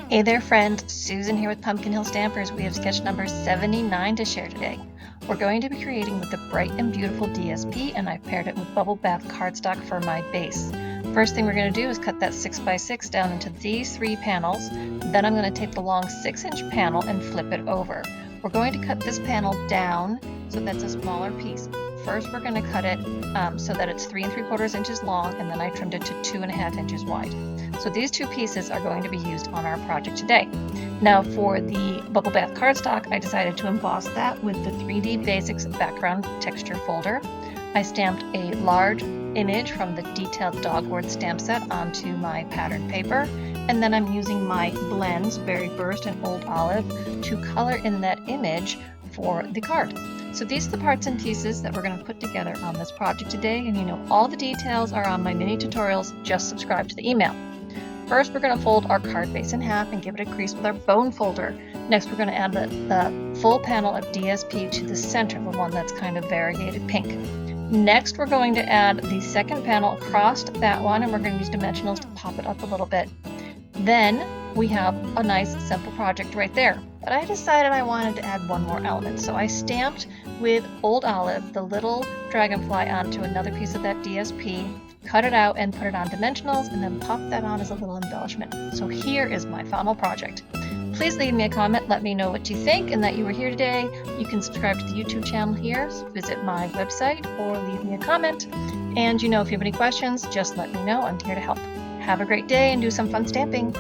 Hey there friends, Susan here with Pumpkin Hill Stampers. We have sketch number 79 to share today. We're going to be creating with the bright and beautiful DSP, and I've paired it with bubble bath cardstock for my base. First thing we're going to do is cut that 6x6 down into these 3 panels. Then I'm going to take the long 6-inch panel and flip it over. We're going to cut this panel down so that's a smaller piece. First we're going to cut it so that it's 3 3/4 inches long, and then I trimmed it to 2.5 inches wide. So these 2 pieces are going to be used on our project today. Now for the bubble bath cardstock, I decided to emboss that with the 3D Basics background texture folder. I stamped a large image from the detailed dogwood stamp set onto my pattern paper, and then I'm using my blends, Berry Burst and Old Olive, to color in that image for the card. So these are the parts and pieces that we're going to put together on this project today, and you know all the details are on my mini tutorials. Just subscribe to the email. First, we're going to fold our card base in half and give it a crease with our bone folder. Next, we're going to add the full panel of DSP to the center, the one that's kind of variegated pink. Next, we're going to add the second panel across that one, and we're going to use dimensionals to pop it up a little bit. Then we have a nice simple project right there. But I decided I wanted to add one more element, so I stamped with Old Olive the little dragonfly onto another piece of that DSP, cut it out and put it on dimensionals, and then pop that on as a little embellishment. So here is my final project. Please leave me a comment, let me know what you think and that you were here today. You can subscribe to the YouTube channel here, visit my website, or leave me a comment. And you know, if you have any questions, just let me know. I'm here to help. Have a great day and do some fun stamping.